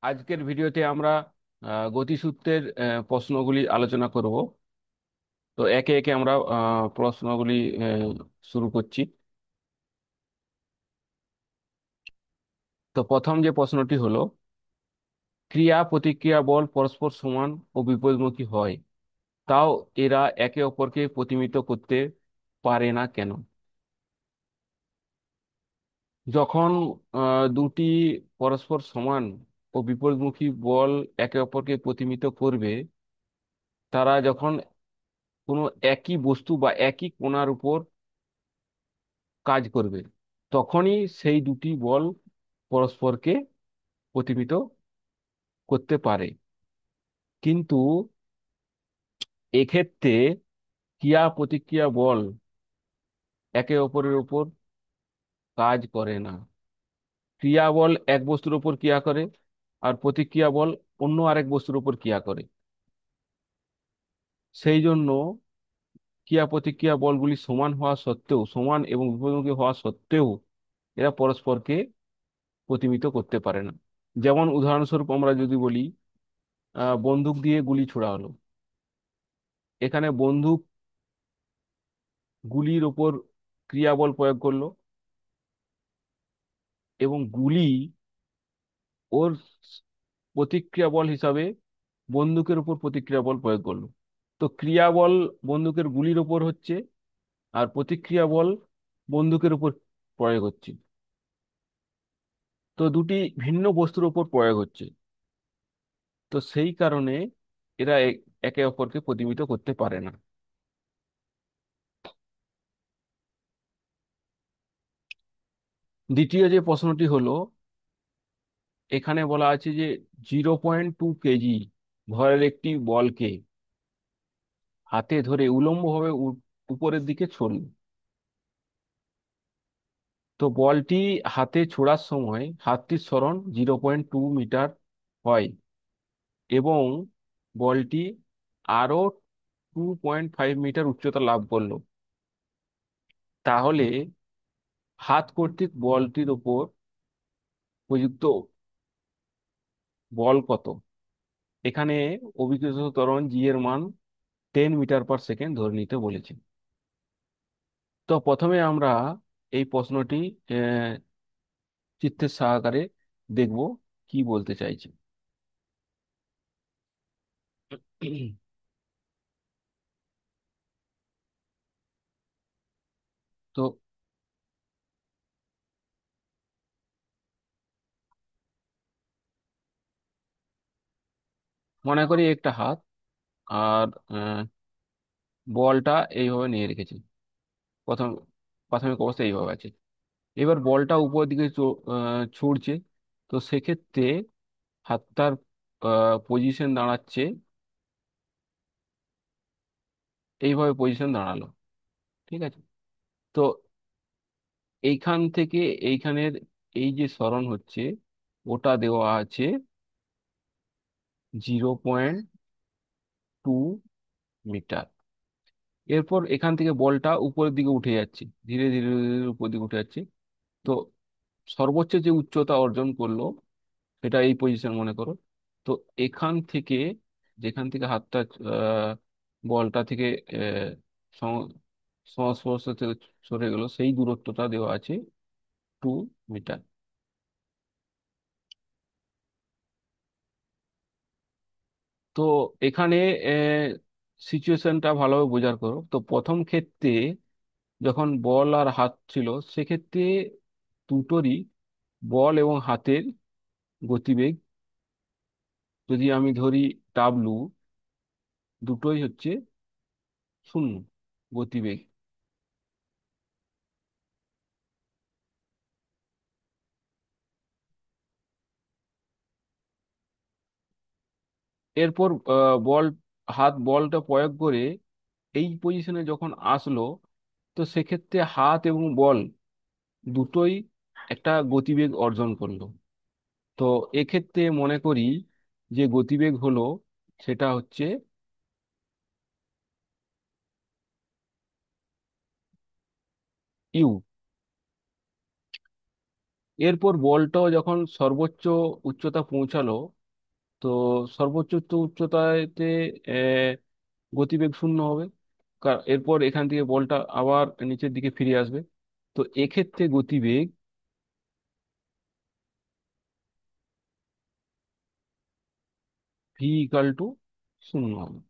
আজকের ভিডিওতে আমরা গতিসূত্রের প্রশ্নগুলি আলোচনা করব। তো একে একে আমরা প্রশ্নগুলি শুরু করছি। তো প্রথম যে প্রশ্নটি হলো, ক্রিয়া প্রতিক্রিয়া বল পরস্পর সমান ও বিপরীতমুখী হয়, তাও এরা একে অপরকে প্রতিমিত করতে পারে না কেন? যখন দুটি পরস্পর সমান ও বিপরীতমুখী বল একে অপরকে প্রতিমিত করবে, তারা যখন কোনো একই বস্তু বা একই কোণার উপর কাজ করবে, তখনই সেই দুটি বল পরস্পরকে প্রতিমিত করতে পারে। কিন্তু এক্ষেত্রে ক্রিয়া প্রতিক্রিয়া বল একে অপরের উপর কাজ করে না। ক্রিয়া বল এক বস্তুর উপর ক্রিয়া করে, আর প্রতিক্রিয়া বল অন্য আরেক বস্তুর উপর ক্রিয়া করে। সেই জন্য ক্রিয়া প্রতিক্রিয়া বলগুলি সমান হওয়া সত্ত্বেও, সমান এবং বিপরীতমুখী হওয়া সত্ত্বেও, এরা পরস্পরকে প্রতিমিত করতে পারে না। যেমন উদাহরণস্বরূপ আমরা যদি বলি, বন্দুক দিয়ে গুলি ছোড়া হলো। এখানে বন্দুক গুলির ওপর ক্রিয়া বল প্রয়োগ করলো, এবং গুলি ওর প্রতিক্রিয়া বল হিসাবে বন্দুকের উপর প্রতিক্রিয়া বল প্রয়োগ করলো। তো ক্রিয়া বল বন্দুকের গুলির ওপর হচ্ছে, আর প্রতিক্রিয়া বল বন্দুকের উপর প্রয়োগ হচ্ছে। তো দুটি ভিন্ন বস্তুর উপর প্রয়োগ হচ্ছে। তো সেই কারণে এরা একে অপরকে প্রতিমিত করতে পারে না। দ্বিতীয় যে প্রশ্নটি হলো, এখানে বলা আছে যে 0.2 কেজি ভরের একটি বলকে হাতে ধরে উলম্বভাবে উপরের দিকে ছড়ল। তো বলটি হাতে ছোড়ার সময় হাতটির ত্বরণ 0.2 মিটার হয়, এবং বলটি আরো 2.5 মিটার উচ্চতা লাভ করলো। তাহলে হাত কর্তৃক বলটির ওপর প্রযুক্ত বল কত? এখানে অভিকৃত ত্বরণ জি এর মান 10 মিটার পার সেকেন্ড ধরে নিতে বলেছে। তো প্রথমে আমরা এই প্রশ্নটি আহ, চিত্রের সহকারে দেখব কি বলতে চাইছে। তো মনে করি একটা হাত, আর বলটা এইভাবে নিয়ে রেখেছি। প্রথম প্রাথমিক অবস্থা এইভাবে আছে। এবার বলটা উপর দিকে ছুটছে। তো সেক্ষেত্রে হাতটার পজিশন দাঁড়াচ্ছে, এইভাবে পজিশন দাঁড়ালো। ঠিক আছে। তো এইখান থেকে এইখানের এই যে সরণ হচ্ছে, ওটা দেওয়া আছে 0.2 মিটার। এরপর এখান থেকে বলটা উপরের দিকে উঠে যাচ্ছে, ধীরে ধীরে ধীরে ধীরে উপর দিকে উঠে যাচ্ছে। তো সর্বোচ্চ যে উচ্চতা অর্জন করলো, সেটা এই পজিশন মনে করো। তো এখান থেকে, যেখান থেকে হাতটা আহ, বলটা থেকে আহ, সং- সংস্পর্শ থেকে সরে গেল, সেই দূরত্বটা দেওয়া আছে 2 মিটার। তো এখানে সিচুয়েশনটা ভালোভাবে বোঝার করো। তো প্রথম ক্ষেত্রে যখন বল আর হাত ছিল, সেক্ষেত্রে দুটোরই, বল এবং হাতের গতিবেগ যদি আমি ধরি ডাব্লু, দুটোই হচ্ছে শূন্য গতিবেগ। এরপর বল হাত বলটা প্রয়োগ করে এই পজিশনে যখন আসলো, তো সেক্ষেত্রে হাত এবং বল দুটোই একটা গতিবেগ অর্জন করলো। তো এক্ষেত্রে মনে করি যে গতিবেগ হলো, সেটা হচ্ছে ইউ। এরপর বলটাও যখন সর্বোচ্চ উচ্চতা পৌঁছালো, তো সর্বোচ্চ উচ্চতাতে গতিবেগ শূন্য হবে। এরপর এখান থেকে বলটা আবার নিচের দিকে ফিরে আসবে। তো এক্ষেত্রে গতিবেগ ভি ইকাল টু শূন্য হবে।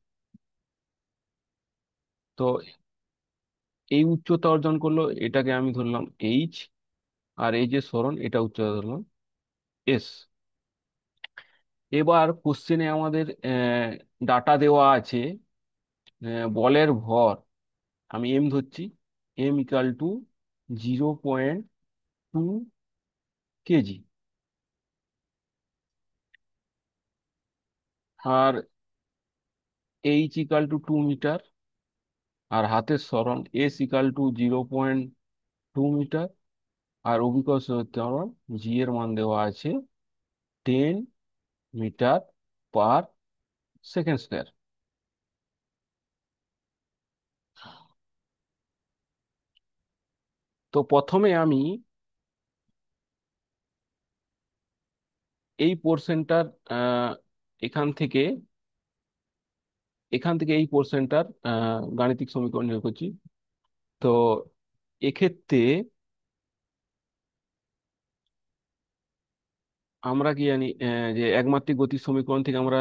তো এই উচ্চতা অর্জন করলো, এটাকে আমি ধরলাম এইচ, আর এই যে সরণ এটা উচ্চতা ধরলাম এস। এবার কোশ্চেনে আমাদের ডাটা দেওয়া আছে, বলের ভর আমি এম ধরছি, এম ইকাল টু 0.2 কেজি, আর এইচ ইকাল টু 2 মিটার, আর হাতের সরণ এস ইকাল টু 0.2 মিটার, আর অভিকর্ষ ত্বরণ জি এর মান দেওয়া আছে 10 মিটার পার সেকেন্ড স্কোয়ার। তো প্রথমে আমি এই পোর্শনটার এখান থেকে এই পোর্শনটার গাণিতিক সমীকরণ বের করছি। তো এক্ষেত্রে আমরা কি জানি, যে একমাত্রিক গতির সমীকরণ থেকে আমরা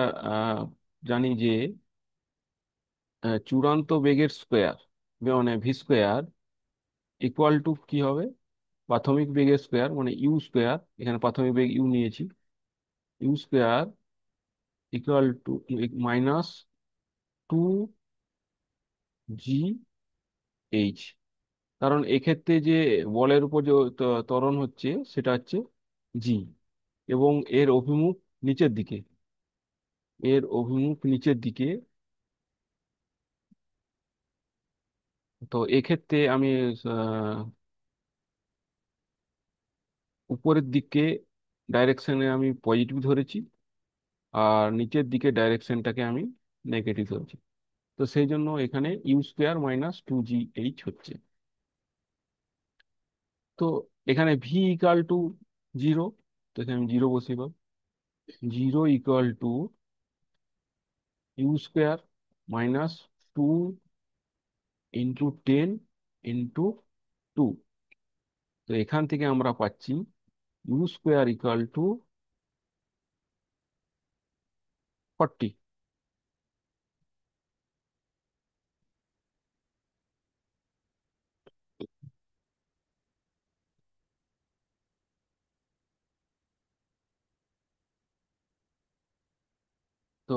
জানি যে চূড়ান্ত বেগের স্কোয়ার মানে ভি স্কোয়ার ইকুয়াল টু কি হবে, প্রাথমিক বেগের স্কোয়ার মানে ইউ স্কোয়ার, এখানে প্রাথমিক বেগ ইউ নিয়েছি, u square equal to -2 g h. কারণ এক্ষেত্রে যে বলের উপর যে ত্বরণ হচ্ছে সেটা হচ্ছে জি, এবং এর অভিমুখ নিচের দিকে। তো এক্ষেত্রে আমি আহ, উপরের দিকে ডাইরেকশনে আমি পজিটিভ ধরেছি, আর নিচের দিকে ডাইরেকশনটাকে আমি নেগেটিভ ধরেছি। তো সেই জন্য এখানে ইউ স্কোয়ার - 2 জি এইচ হচ্ছে। তো এখানে ভি ইকাল টু 0, তো এখানে আমি 0 বসিয়ে পাবো। 0 equal to u square - 2 into 10 into 2। তো এখান থেকে আমরা পাচ্ছি ইউ স্কোয়ার = 40। তো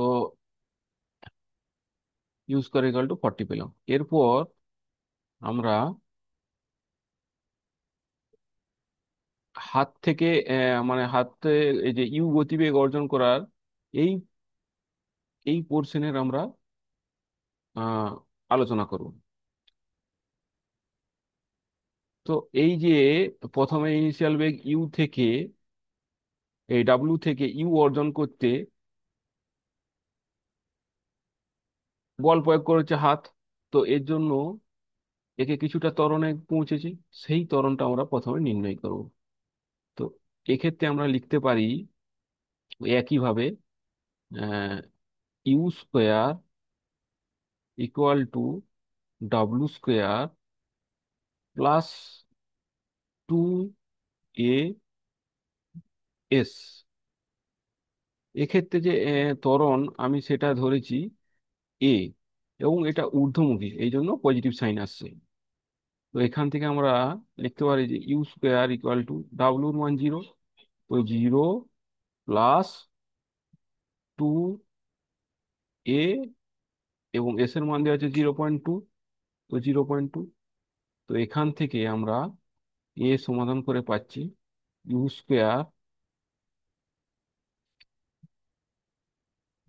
ইউ স্কোয়ার = 40 পেলাম। এরপর আমরা হাত থেকে মানে হাতে এই যে ইউ গতিবেগ অর্জন করার এই পোর্শনের আমরা আহ, আলোচনা করব। তো এই যে প্রথমে ইনিশিয়াল বেগ ইউ থেকে, এই ডাব্লিউ থেকে ইউ অর্জন করতে বল প্রয়োগ করেছে হাত। তো এর জন্য একে কিছুটা ত্বরণে পৌঁছেছি, সেই ত্বরণটা আমরা প্রথমে নির্ণয় করব। তো এক্ষেত্রে আমরা লিখতে পারি একইভাবে ইউ স্কোয়ার = W² + 2 a এক্ষেত্রে যে ত্বরণ আমি সেটা ধরেছি এ, এবং এটা ঊর্ধ্বমুখী, এই জন্য পজিটিভ সাইন আসছে। তো এখান থেকে আমরা লিখতে পারি যে ইউ স্কোয়ার = ডাব্লুর মান 0, তো 0 + 2 a, এবং এস এর মান দেওয়া আছে 0.2, তো 0.2। তো এখান থেকে আমরা এ সমাধান করে পাচ্ছি ইউ স্কোয়ার /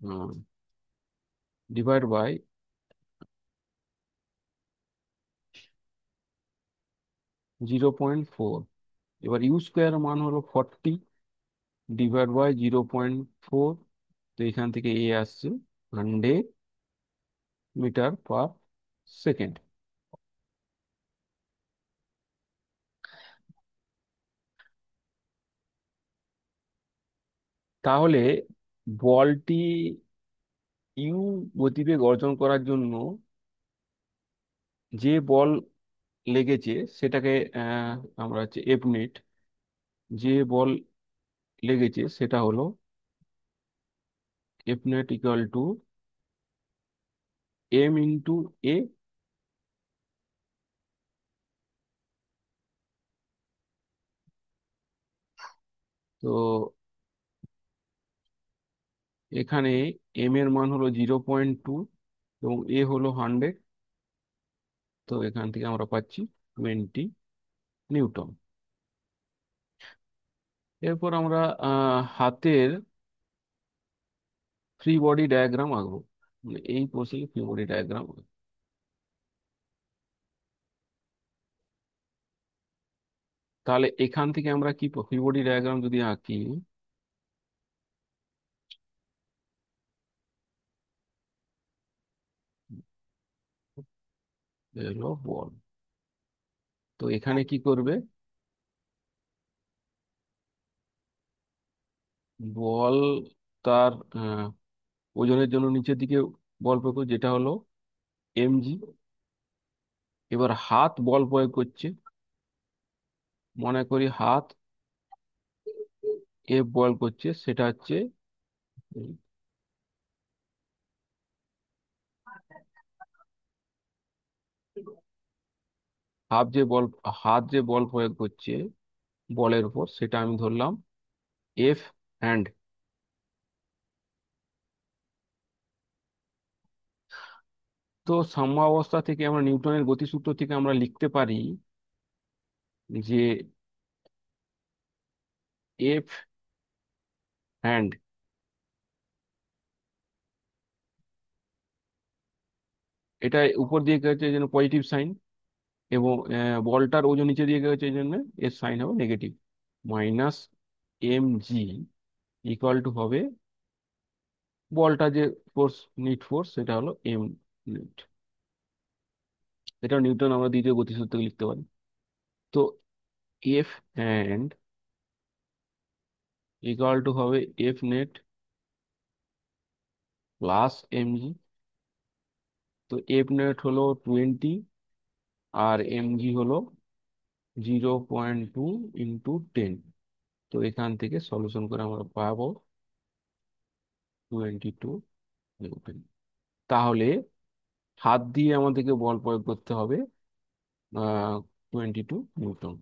0.4। এবার ইউ স্কোয়ার মান হলো 40 / 0.4। তো এখান থেকে এ আসছে 100 মিটার পার সেকেন্ড। তাহলে বলটি ইউ গতিবেগ অর্জন করার জন্য যে বল লেগেছে সেটাকে আমরা হচ্ছে এফ নেট, যে বল লেগেছে সেটা হলো F net equal to m into a. তো এখানে এম এর মান হলো 0.2 এবং এ হলো 100। তো এখান থেকে আমরা পাচ্ছি 20 নিউটন। এরপর আমরা হাতের ফ্রি বডি ডায়াগ্রাম আঁকবো, মানে এই কোর্সে ফ্রি বডি ডায়াগ্রাম। তাহলে এখান থেকে আমরা কি ফ্রি বডি ডায়াগ্রাম যদি আঁকি, এলো বল। তো এখানে কি করবে, বল তার ওজনের জন্য নিচের দিকে বল প্রয়োগ করছে, যেটা হলো mg। এবার হাত বল প্রয়োগ করছে, মনে করি হাত এফ বল করছে, সেটা হচ্ছে হাত যে বল, হাত যে বল প্রয়োগ করছে বলের উপর, সেটা আমি ধরলাম এফ হ্যান্ড। তো সাম্যাবস্থা থেকে আমরা নিউটনের গতিসূত্র থেকে আমরা লিখতে পারি যে এফ হ্যান্ড, এটা উপর দিয়ে গেছে এই জন্য পজিটিভ সাইন, এবং বলটার ওজন নিচে দিয়ে গেছে এই জন্য এর সাইন হবে negative. Minus m g equal to হবে বলটা যে ফোর্স, নিট ফোর্স, সেটা হলো এম নিট। এটা নিউটন আমরা দ্বিতীয় গতিসূত্র লিখতে পারি। তো এফ হ্যান্ড ইকুয়াল টু হবে F net plus m g. তো এফ নেট হলো 20 আর এম জি হলো 0.2 × 10। তো এখান থেকে সলিউশন করে আমরা পাবো 22 নিউটন। তাহলে হাত দিয়ে আমাদেরকে বল প্রয়োগ করতে হবে 22 নিউটন।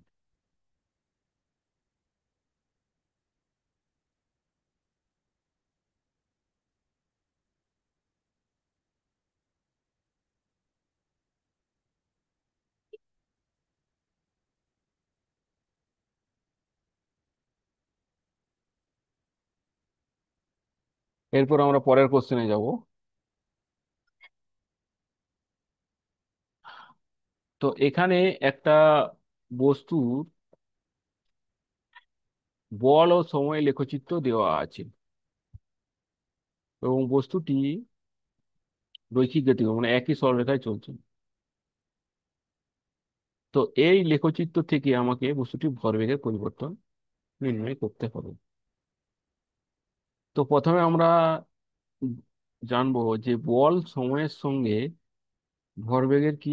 এরপর আমরা পরের কোশ্চেনে যাব। তো এখানে একটা বস্তুর বল ও সময় লেখচিত্র দেওয়া আছে, এবং বস্তুটি রৈখিক গতিবেগ মানে একই সরলরেখায় চলছে। তো এই লেখচিত্র থেকে আমাকে বস্তুটির ভরবেগের পরিবর্তন নির্ণয় করতে হবে। তো প্রথমে আমরা জানবো যে বল সময়ের সঙ্গে ভরবেগের কি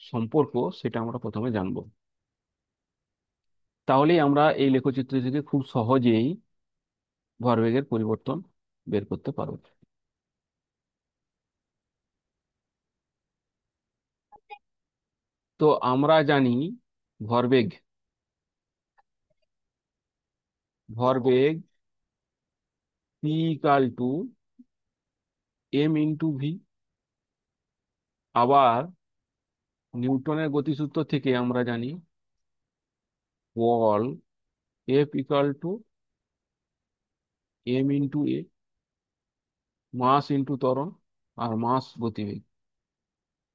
সম্পর্ক, সেটা আমরা প্রথমে জানবো। তাহলেই আমরা এই লেখচিত্র থেকে খুব সহজেই ভরবেগের পরিবর্তন বের করতে পারবো। তো আমরা জানি ভরবেগ, ভরবেগ p equal to m into v. আবার নিউটনের গতিসূত্র থেকে আমরা জানি বল F equal to m into a, mass into ত্বরণ আর মাস গতিবেগ।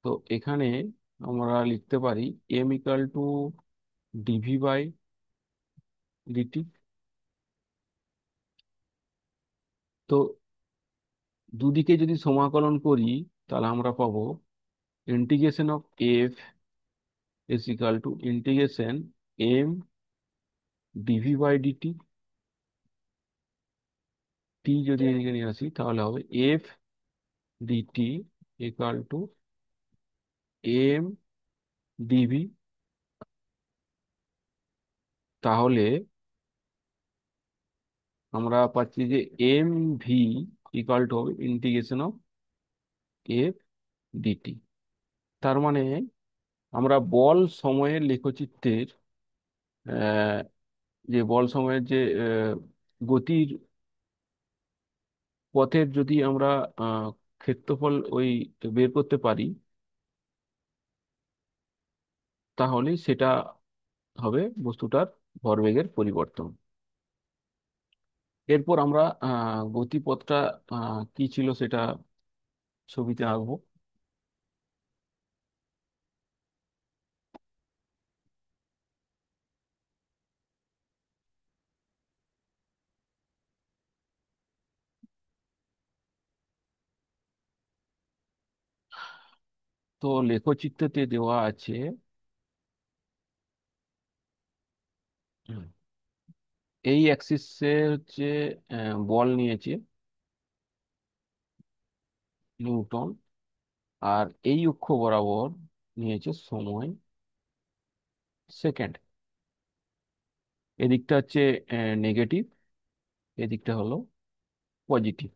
তো এখানে আমরা লিখতে পারি m equal to dv by dt. তো দুদিকে যদি সমাকলন করি, তাহলে আমরা পাবো integration of F is equal to integration m dv by dt টি যদি এদিকে নিয়ে আসি তাহলে হবে F dt equal to M d v. তাহলে আমরা পাচ্ছি যে এম ভি ইকুয়াল টু হবে ইন্টিগ্রেশন অফ এফ ডিটি। তার মানে আমরা বল সময়ের লেখচিত্রের আহ, যে বল সময়ের যে গতির পথের যদি আমরা আহ, ক্ষেত্রফল ওই বের করতে পারি, তাহলে সেটা হবে বস্তুটার ভরবেগের পরিবর্তন। এরপর আমরা গতিপথটা কি ছিল সেটা ছবিতে আঁকবো। তো লেখচিত্রতে দেওয়া আছে হুম, এই অ্যাক্সিসে হচ্ছে বল নিয়েছে নিউটন, আর এই অক্ষ বরাবর নিয়েছে সময় সেকেন্ড। এদিকটা হচ্ছে নেগেটিভ, এদিকটা হলো পজিটিভ।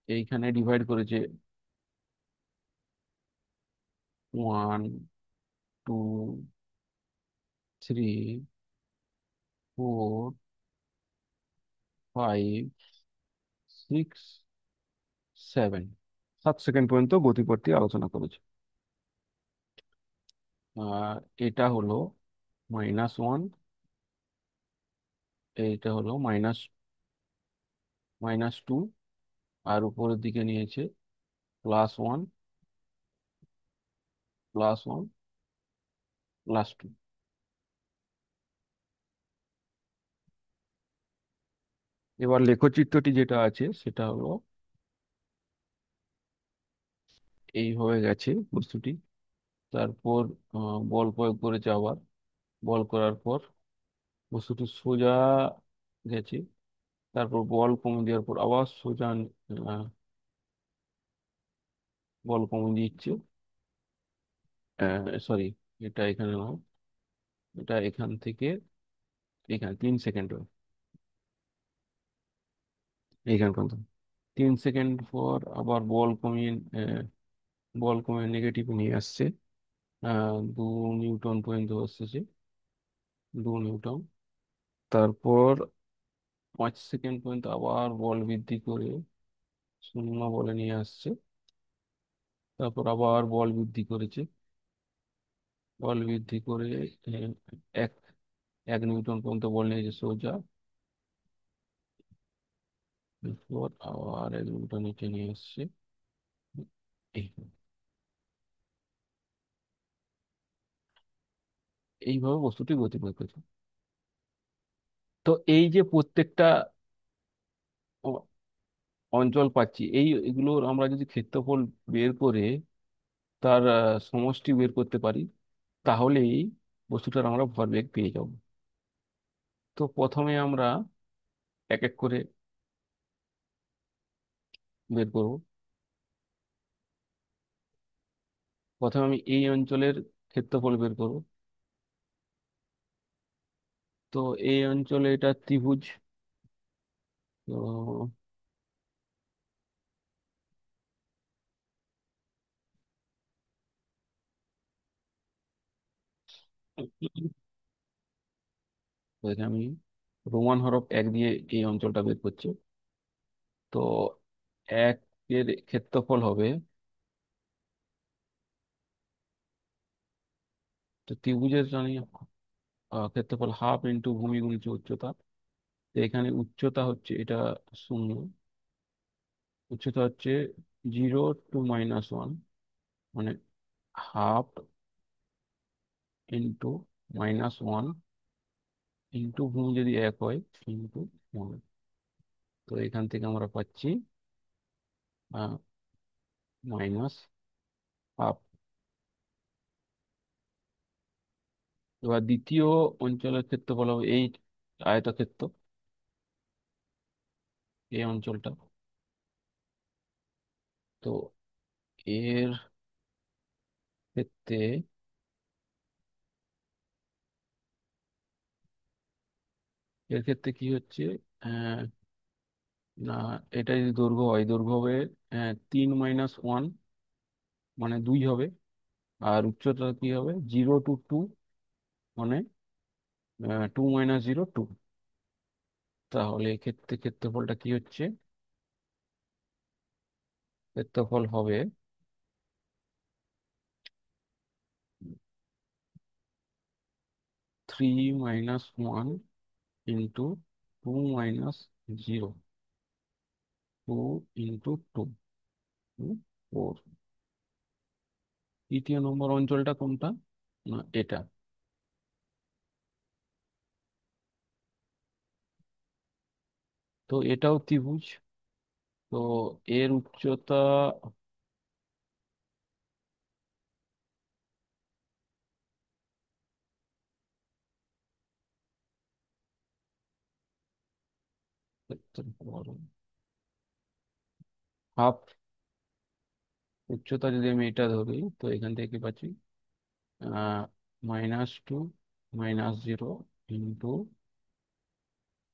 এইখানে ডিভাইড করেছে 1 2 3 4 5 6 7, 7 সেকেন্ড পর্যন্ত গতিপথটি আলোচনা করেছে। আর এটা হলো -1, এইটা হলো -2, আর উপরের দিকে নিয়েছে +1, +1, +2। এবার লেখচিত্রটি যেটা আছে সেটা হলো এইভাবে গেছে বস্তুটি। তারপর বল প্রয়োগ করেছে আবার, বল করার পর বস্তুটি সোজা গেছে। তারপর বল কমে দেওয়ার পর আবার সোজা বল কমে দিচ্ছে। সরি, এটা এখানে নয়, এটা এখান থেকে এখানে 3 সেকেন্ড, এইখান পর্যন্ত 3 সেকেন্ড পর আবার বল কমিয়ে নেগেটিভ নিয়ে আসছে। 2 নিউটন পর্যন্ত আসছে, 2 নিউটন। তারপর 5 সেকেন্ড পর্যন্ত আবার বল বৃদ্ধি করে 0 বলে নিয়ে আসছে। তারপর আবার বল বৃদ্ধি করেছে, বল বৃদ্ধি করে আহ, এক 1 নিউটন পর্যন্ত বল নিয়েছে সোজা। এরপর আবার 1 নিউটন নিচে নিয়ে আসছে। এই এইভাবে বস্তুটি গতিপথ করছে। তো এই যে প্রত্যেকটা অ- অঞ্চল পাচ্ছি, এগুলোর আমরা যদি ক্ষেত্রফল বের করে তার সমষ্টি বের করতে পারি, তাহলেই বস্তুটার আমরা ভরবেগ পেয়ে যাব। তো প্রথমে আমরা এক এক করে বের করব। প্রথমে আমি এই অঞ্চলের ক্ষেত্রফল বের করব। তো এই অঞ্চলে এটা ত্রিভুজ। তো এখানে আমি রোমান হরফ 1 দিয়ে এই অঞ্চলটা বের করছি। তো 1 এর ক্ষেত্রফল হবে, তো ত্রিভুজের জানি ক্ষেত্রফল হাফ ইন্টু ভূমি গুণিত উচ্চতা। তো এখানে উচ্চতা হচ্ছে এটা 0, উচ্চতা হচ্ছে 0 to -1, মানে হাফ ইন্টু -1 ইন্টু ভূমি যদি 1 হয় ইন্টু 1। তো এখান থেকে আমরা পাচ্ছি -হাফ। এবার দ্বিতীয় অঞ্চলের ক্ষেত্রফল হবে এই আয়তক্ষেত্র, এই অঞ্চলটা। তো এর ক্ষেত্রে কি হচ্ছে, আহ, না, এটা যদি দৈর্ঘ্য হয়, দৈর্ঘ্য হবে 3 - 1, মানে 2 হবে। আর উচ্চতা কি হবে, 0 to 2, মানে 2 - 0 2। তাহলে এক্ষেত্রে ক্ষেত্রফলটা কি হচ্ছে, ক্ষেত্রফল হবে 3 - 1 ইন্টু 2 - 0, 2 × 2, 4। তৃতীয় নম্বর অঞ্চলটা কোনটা, না এটা। তো এটাও ত্রিভুজ। তো এর উচ্চতা, হাফ, উচ্চতা যদি আমি এটা ধরি, তো এখান থেকে কি পাচ্ছি, -2 - 0 ইন্টু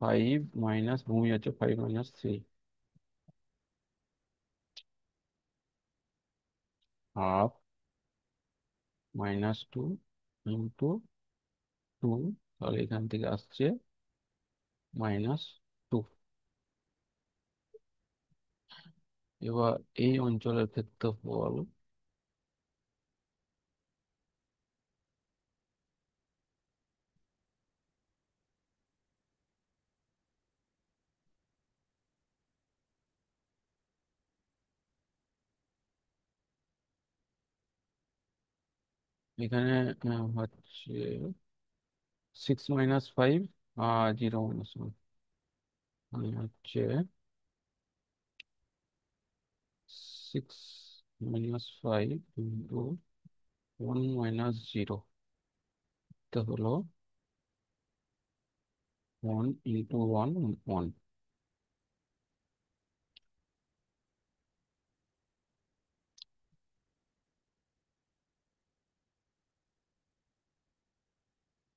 5 মাইনাস, ভূমি হচ্ছে 5 - 3, হাফ -2 ইন্টু 2। তাহলে এখান থেকে আসছে -2। এবার এই অঞ্চলের ক্ষেত্রফল, এখানে হচ্ছে 6 - 5 আর 0 - 1, মানে হচ্ছে 6 - 5 ইন্টু 1 - 0, এটা হলো 1 × 1 1।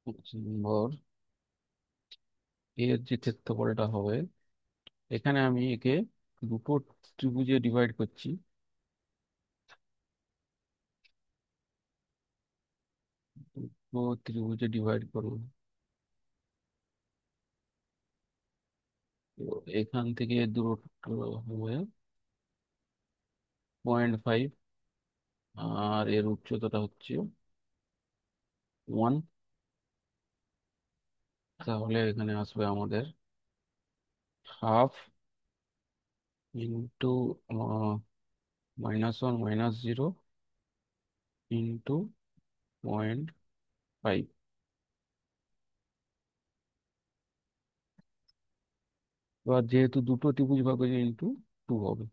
নম্বর এর যে ক্ষেত্রফলটা হবে, এখানে আমি একে দুটো ত্রিভুজে ডিভাইড করছি। দুটো ত্রিভুজে ডিভাইড করব। তো এখান থেকে দূরত্ব হবে 0.5, আর এর উচ্চতাটা হচ্ছে 1। তাহলে এখানে আসবে আমাদের হাফ ইন্টু -1 - 0 ইন্টু 0.5। এবার যেহেতু দুটো ত্রিভুজ ভাগ হয়েছে, ইন্টু 2 হবে।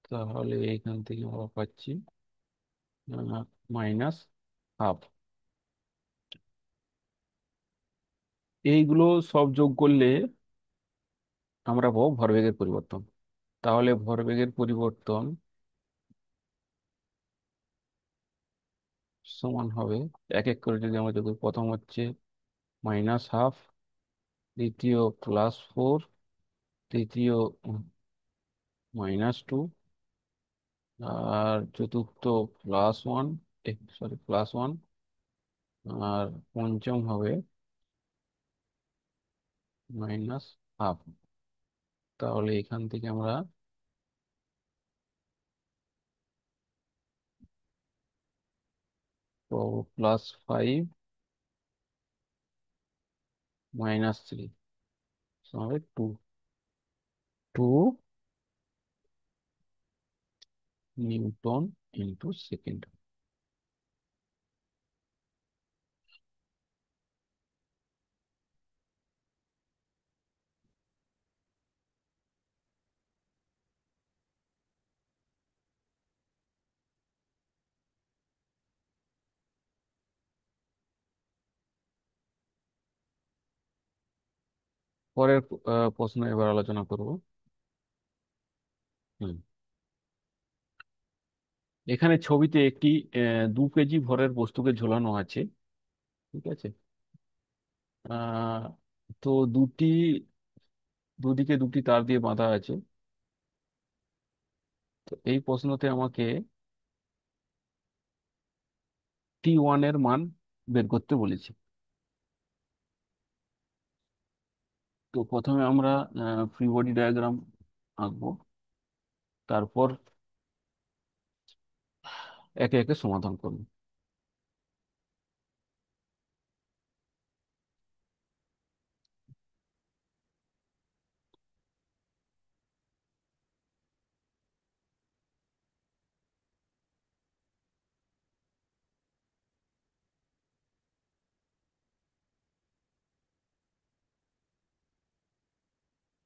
তাহলে এখান থেকে আমরা পাচ্ছি -হাফ। এইগুলো সব যোগ করলে আমরা পাবো ভরবেগের পরিবর্তন। তাহলে ভরবেগের পরিবর্তন সমান হবে, এক এক করে যদি আমরা দেখি, প্রথম হচ্ছে -হাফ, দ্বিতীয় +4, তৃতীয় -2, আর চতুর্থ +1, সরি +1, আর পঞ্চম হবে -হাফ। তাহলে এখান থেকে আমরা পাবো +5 - 3, হবে 2 নিউটন × সেকেন্ড। পরের প্রশ্ন এবার আলোচনা করব। হুম। এখানে ছবিতে একটি 2 কেজি ভরের বস্তুকে ঝোলানো আছে। ঠিক আছে। আহ তো দুদিকে দুটি তার দিয়ে বাঁধা আছে। তো এই প্রশ্নতে আমাকে T1 এর মান বের করতে বলেছে। তো প্রথমে আমরা ফ্রি বডি ডায়াগ্রাম আঁকবো, তারপর একে একে সমাধান করব।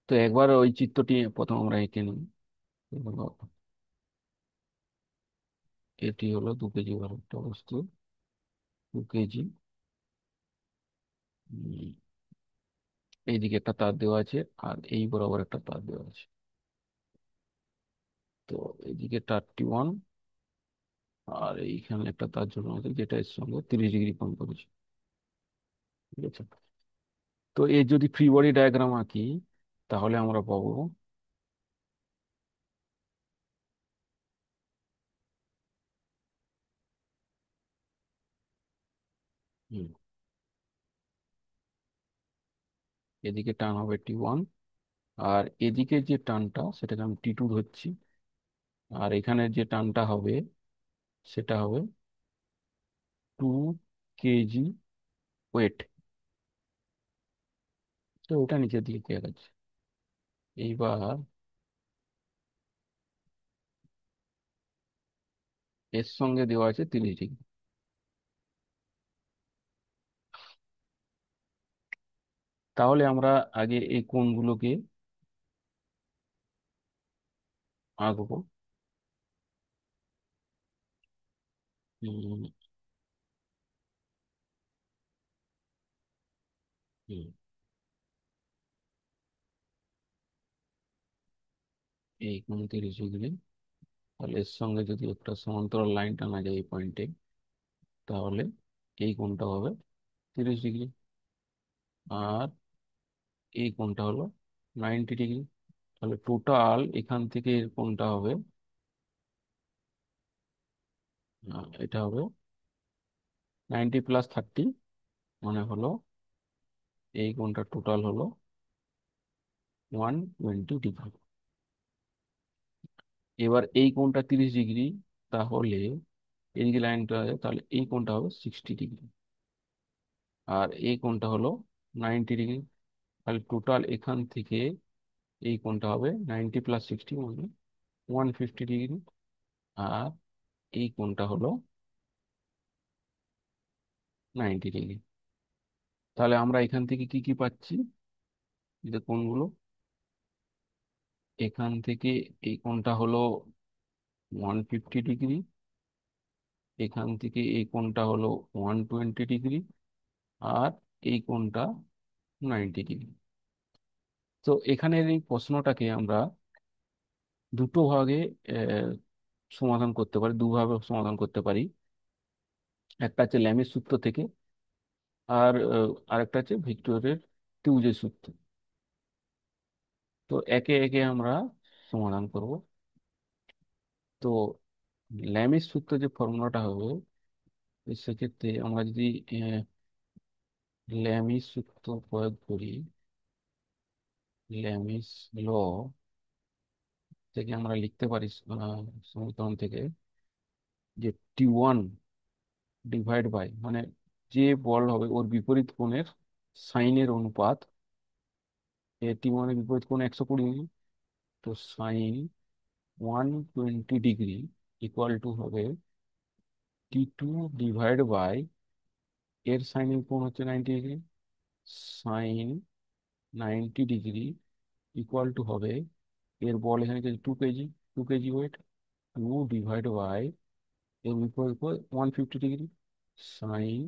তো একবার ওই চিত্রটি প্রথম আমরা এঁকে নিই। তো হলো, এটি হলো 2 কেজি ভরের একটা বস্তু। 2 কেজি। এইদিকে একটা তার দেওয়া আছে, আর এই বরাবর একটা তার দেওয়া আছে। তো এইদিকে তার T1, আর এইখানে একটা তার জন্য আছে যেটা এর সঙ্গে 30 ডিগ্রি কোণ করেছে। ঠিক আছে। তো এর যদি ফ্রি বডি ডায়াগ্রাম আঁকি, তাহলে আমরা পাবো, হুম, এদিকে টান হবে T1, আর এদিকে যে টানটা সেটাকে আমি T2 ধরছি। আর এখানে যে টানটা হবে সেটা হবে 2 কেজি ওয়েট। তো ওটা নিচের দিকে দেওয়া আছে। এইবার এর সঙ্গে দেওয়া আছে 30 ডিগ্রি। তাহলে আমরা আগে এই কোণগুলোকে আঁকবো। উম, হুম, এই কোণ 30 ডিগ্রি। তাহলে এর সঙ্গে যদি একটা সমান্তরাল লাইন টানা যায় এই পয়েন্টে, তাহলে এই কোণটা হবে 30 ডিগ্রি। আর এই কোণটা হলো 90 ডিগ্রি। তাহলে টোটাল এখান থেকে এর কোণটা হবে, এটা হবে 90 + 30, মানে হলো এই কোণটা টোটাল হলো 120 ডিগ্রি। এবার এই কোণটা 30 ডিগ্রি, তাহলে এদিকে লাইনটা আছে, তাহলে এই কোণটা হবে 60 ডিগ্রি। আর এই কোণটা হলো 90 ডিগ্রি। তাহলে টোটাল এখান থেকে এই কোণটা হবে 90 + 60, মানে 150 ডিগ্রি। আর এই কোণটা হলো 90 ডিগ্রি। তাহলে আমরা এখান থেকে কি কি পাচ্ছি, যে কোণগুলো, এখান থেকে এই কোণটা হলো 150 ডিগ্রি, এখান থেকে এই কোণটা হলো 120 ডিগ্রি, আর এই কোণটা 90 ডিগ্রি। তো এখানের এই প্রশ্নটাকে আমরা দুটো ভাগে আহ, সমাধান করতে পারি, দুভাবে সমাধান করতে পারি। একটা হচ্ছে ল্যামির সূত্র থেকে, আর আরেকটা হচ্ছে ভিক্টরের ত্রিভুজের সূত্র। তো একে একে আমরা সমাধান করব। তো ল্যামির সূত্র যে ফর্মুলাটা হবে, সেক্ষেত্রে আমরা যদি ল্যামিস সূত্র প্রয়োগ করি, ল্যামিস ল থেকে আমরা লিখতে পারি, সমীকরণ থেকে, যে T1 ডিভাইড বাই, মানে যে বল হবে ওর বিপরীত কোণের সাইনের অনুপাত। T1 এর বিপরীত কোণ 120 ডিগ্রি। তো সাইন 120 ডিগ্রি ইকুয়াল টু হবে T2 ডিভাইড বাই, এর সাইনের কোণ হচ্ছে 90 degree, sine 90 degree equal to হবে, এর বল এখানে 2 kg, 2 kg weight, 2 divide by, এর বিপরীত 150 ডিগ্রি, সাইন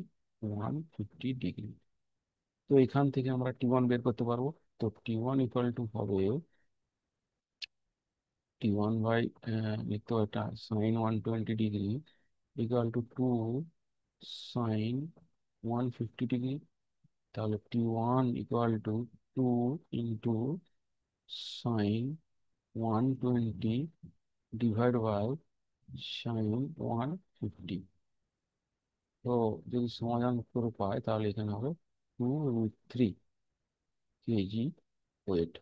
150 ডিগ্রি। তো এখান থেকে আমরা T1 বের করতে পারবো। তো তো T1 ইকুয়াল টু হবে T1 বাই, লিখতে হবে এটা sin 120 degree equal to 2 sin 150 degree. তাহলে T1 equal to 2 × sin 120 divide by sin 150। তো যদি সমাধান করে পাই তাহলে এখানে হবে 2√3 কেজি ওয়েট।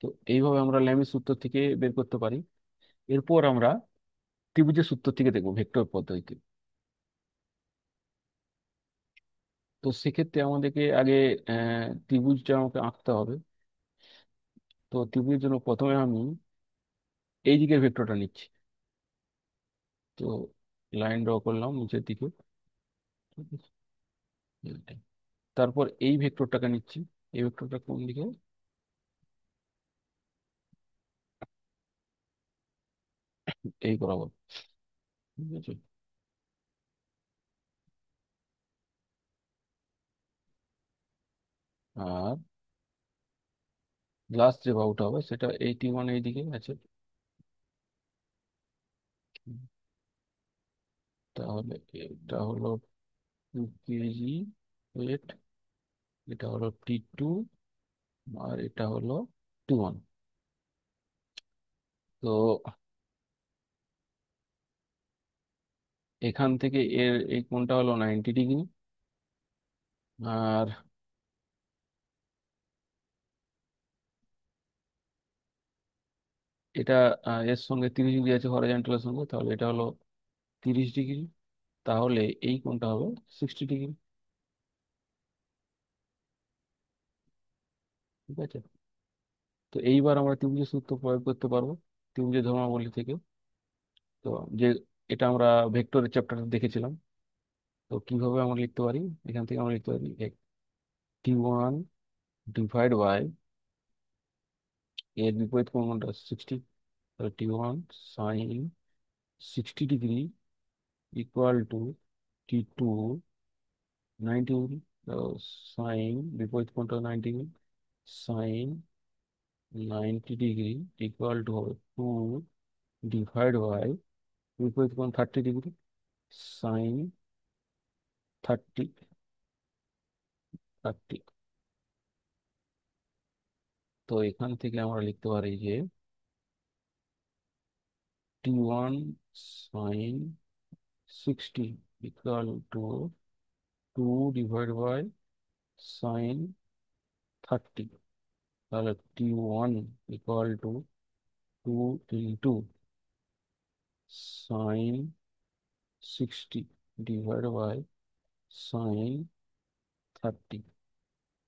তো এইভাবে আমরা ল্যামিস সূত্র থেকে বের করতে পারি। এরপর আমরা ত্রিভুজের সূত্র থেকে দেখবো ভেক্টর পদ্ধতিতে। তো সেক্ষেত্রে আমাদেরকে আগে ত্রিভুজটা আমাকে আঁকতে হবে। তো ত্রিভুজের জন্য প্রথমে আমি এই দিকের ভেক্টরটা নিচ্ছি। তো লাইন ড্র করলাম নিচের দিকে, ঠিক আছে? এইটাই। তারপর এই ভেক্টরটাকে নিচ্ছি। এই ভেক্টরটা কোন দিকে? এই বরাবর, ঠিক আছে। আর লাস্ট যে বাহুটা হবে সেটা এই T1 এই দিকে আছে। তাহলে এটা হলো 2 কেজি ওয়েট, এটা হলো T2, আর এটা হলো T1। তো এখান থেকে এর এই কোণটা হলো 90 ডিগ্রি, আর এটা এর সঙ্গে 30 ডিগ্রি আছে হরাইজন্টালের সঙ্গে, তাহলে এটা হলো 30 ডিগ্রি। তাহলে এই কোণটা হবে 60 ডিগ্রি, ঠিক আছে। তো এইবার আমরা ত্রিভুজের সূত্র প্রয়োগ করতে পারবো ত্রিভুজের ধর্মাবলী থেকে। তো যে এটা আমরা ভেক্টরের চ্যাপ্টারে দেখেছিলাম। তো কিভাবে আমরা লিখতে পারি? এখান থেকে আমরা লিখতে পারি T1 ডিভাইড বাই, এর বিপরীত কোণটা 60, তাহলে T1 sin 60 degree equal to T2 90 degree. Sine বিপরীত কোণটা 90 degree, sin 90 degree equal to হবে 2 ডিভাইড বাই বিপরীত কোণ 30 ডিগ্রি, sin 30। তো এখান থেকে আমরা লিখতে পারি যে T1 sin 60 equal to 2 divide by sin 30। তাহলে T1 equal to 2 × sin 60 divide by sin 30।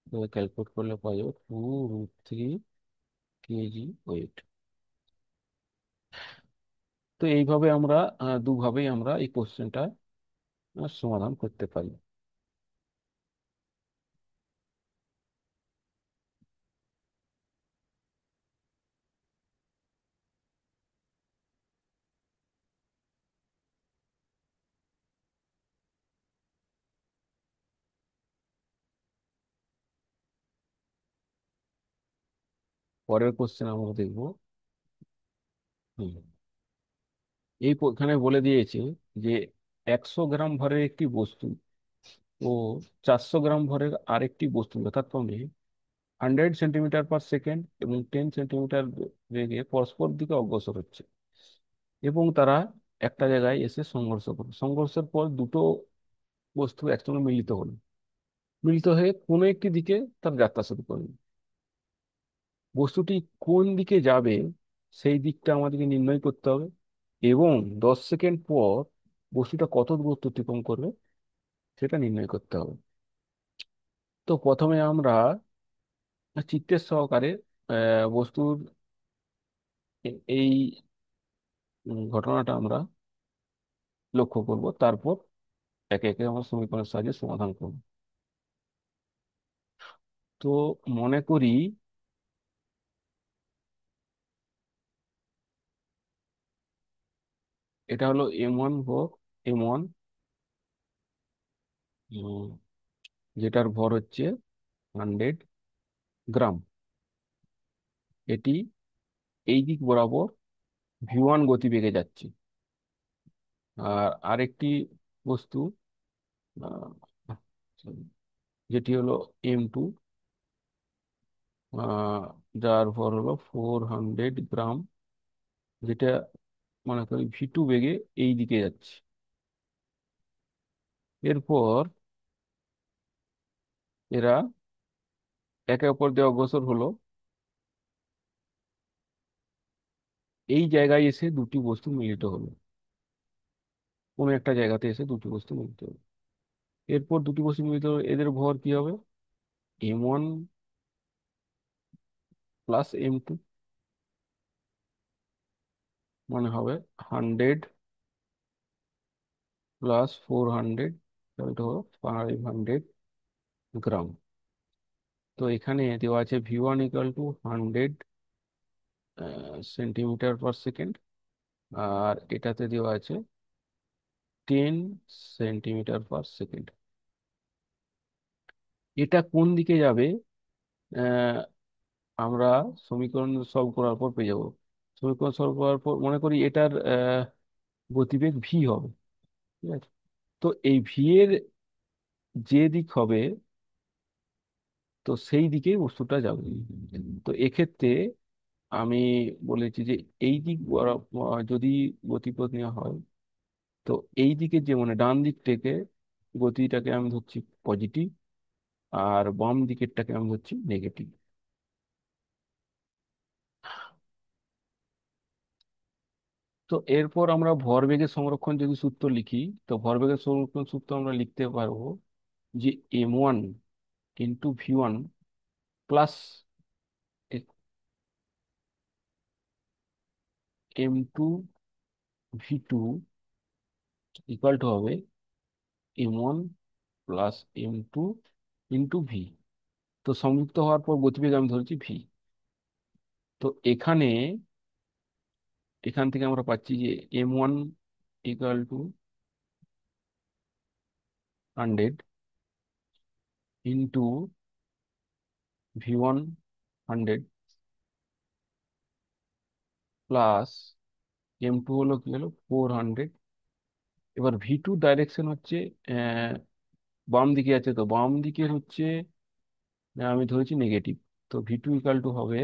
তো ক্যালকুলেট করলে পাই 2√3 কেজি ওয়েট। তো এইভাবে আমরা দুভাবেই আমরা এই কোশ্চেনটা সমাধান করতে পারি। পরের কোশ্চেন আমরা দেখব। হুম, এখানে বলে দিয়েছে যে 100 গ্রাম ভরের একটি বস্তু ও 400 গ্রাম ভরের আরেকটি বস্তু যথাক্রমে 100 সেন্টিমিটার পার সেকেন্ড এবং 10 সেন্টিমিটার বেগে পরস্পর দিকে অগ্রসর হচ্ছে, এবং তারা একটা জায়গায় এসে সংঘর্ষ করে। সংঘর্ষের পর দুটো বস্তু একসঙ্গে মিলিত হয়ে কোনো একটি দিকে তার যাত্রা শুরু করবে। বস্তুটি কোন দিকে যাবে সেই দিকটা আমাদেরকে নির্ণয় করতে হবে, এবং 10 সেকেন্ড পর বস্তুটা কত দূরত্ব অতিক্রম করবে সেটা নির্ণয় করতে হবে। তো প্রথমে আমরা চিত্রের সহকারে বস্তুর এই ঘটনাটা আমরা লক্ষ্য করব, তারপর একে একে আমরা সমীকরণের সাহায্যে সমাধান করব। তো মনে করি এটা হলো M1 ভর, M1, যেটার ভর হচ্ছে 100 গ্রাম। এটি এই দিক বরাবর v1 গতিবেগে যাচ্ছে। আর আরেকটি বস্তু, আহ, যেটি হলো m2, যার ভর হলো 400 গ্রাম, যেটা মনে করি v2 বেগে এই দিকে যাচ্ছে। এরপর এরা একে অপর দিয়ে অগ্রসর হলো। এই জায়গায় এসে দুটি বস্তু মিলিত হলো, কোনো একটা জায়গাতে এসে দুটি বস্তু মিলিত হলো। এরপর দুটি বস্তু মিলিত হলো, এদের ভর কি হবে? m1 প্লাস m2, মানে হবে 100 প্লাস 400, এটা হলো 500 গ্রাম। তো এখানে দেওয়া আছে v1 = 100 সেন্টিমিটার পার সেকেন্ড, আর এটাতে দেওয়া আছে 10 সেন্টিমিটার পার সেকেন্ড। এটা কোন দিকে যাবে? আহ, আমরা সমীকরণ সলভ করার পর পেয়ে যাব। সমীকরণ সলভ করার পর মনে করি এটার গতিবেগ ভি হবে, ঠিক আছে? তো এই ভি এর যে দিক হবে, তো সেই দিকেই বস্তুটা যাবে। তো এক্ষেত্রে আমি বলেছি যে এই দিক যদি গতিপথ নেওয়া হয়, তো এই দিকে যে মানে ডান দিক থেকে গতিটাকে আমি ধরছি পজিটিভ, আর বাম দিকেরটাকে আমি ধরছি নেগেটিভ। তো এরপর আমরা ভরবেগের সংরক্ষণ যদি সূত্র লিখি, তো ভরবেগের সংরক্ষণ সূত্র আমরা লিখতে পারবো যে m1 × v1 plus m2 v2 equal to হবে m1 প্লাস m2 × v। তো সংযুক্ত হওয়ার পর গতিবেগ আমি ধরেছি ভি। তো এখান থেকে আমরা পাচ্ছি যে m1 = 100 into v1 100 plus m2 হলো কি হলো 400। এবার v2 ডাইরেকশন হচ্ছে আহ, বাম দিকে আছে, তো বাম দিকে হচ্ছে আমি ধরেছি নেগেটিভ। তো v2 = হবে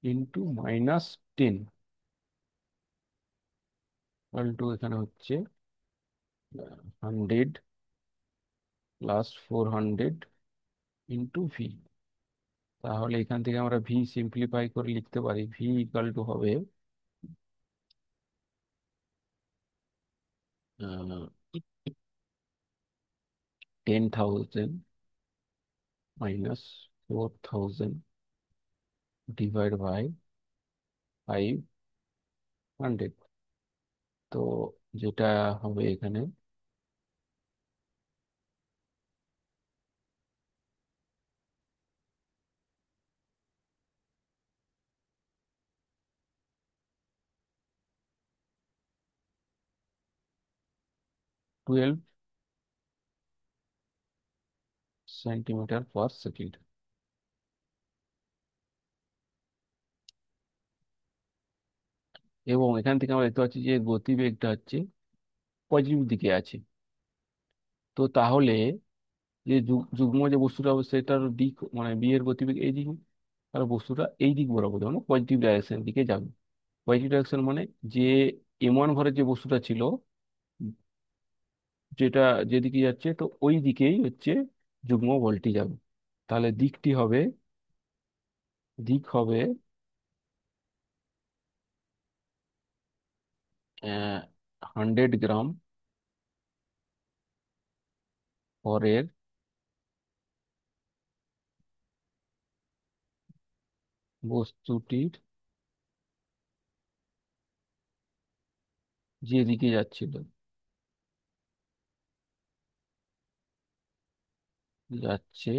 ইন্টু -10, এখানে হচ্ছে 100 + 400 ইন্টু ভি। তাহলে এখান থেকে আমরা ভি সিম্পলিফাই করে লিখতে পারি, v হবে 10,000 -4,000 ডিভাইড বাই 500। তো যেটা হবে এখানে 12 সেন্টিমিটার পার সেকেন্ড। এবং এখান থেকে আমরা দেখতে পাচ্ছি যে গতিবেগটা হচ্ছে পজিটিভ দিকে আছে। তো তাহলে যে যুগ্ম যে বস্তুটা হবে সেটার দিক মানে বি এর গতিবেগ এই দিকে, আর বস্তুটা এই দিক বরাবর মানে পজিটিভ ডাইরেকশন দিকে যাবে। পজিটিভ ডাইরেকশন মানে যে m1 ভরের যে বস্তুটা ছিল, যেটা যেদিকে যাচ্ছে, তো ওই দিকেই হচ্ছে যুগ্ম বলটি যাবে। তাহলে দিক হবে 100 গ্রাম ভরের বস্তুটির যেদিকে যাচ্ছে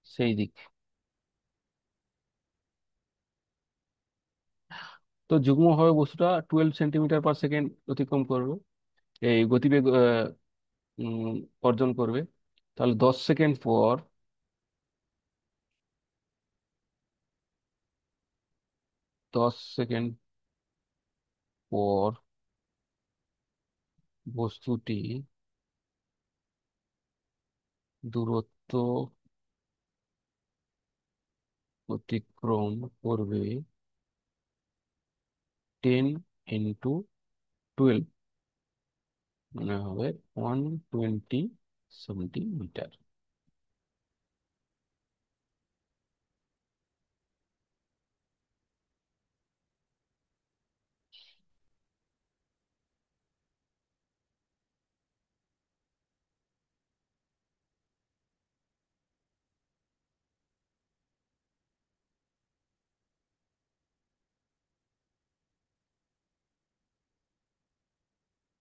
সেই দিক। তো যুগ্মভাবে বস্তুটা 12 সেন্টিমিটার পার সেকেন্ড অতিক্রম করবে, এই গতিবেগ উম, অর্জন করবে। তাহলে 10 সেকেন্ড পর 10 সেকেন্ড পর বস্তুটি দূরত্ব অতিক্রম করবে 10 × 12, মানে হবে 120 সেন্টিমিটার।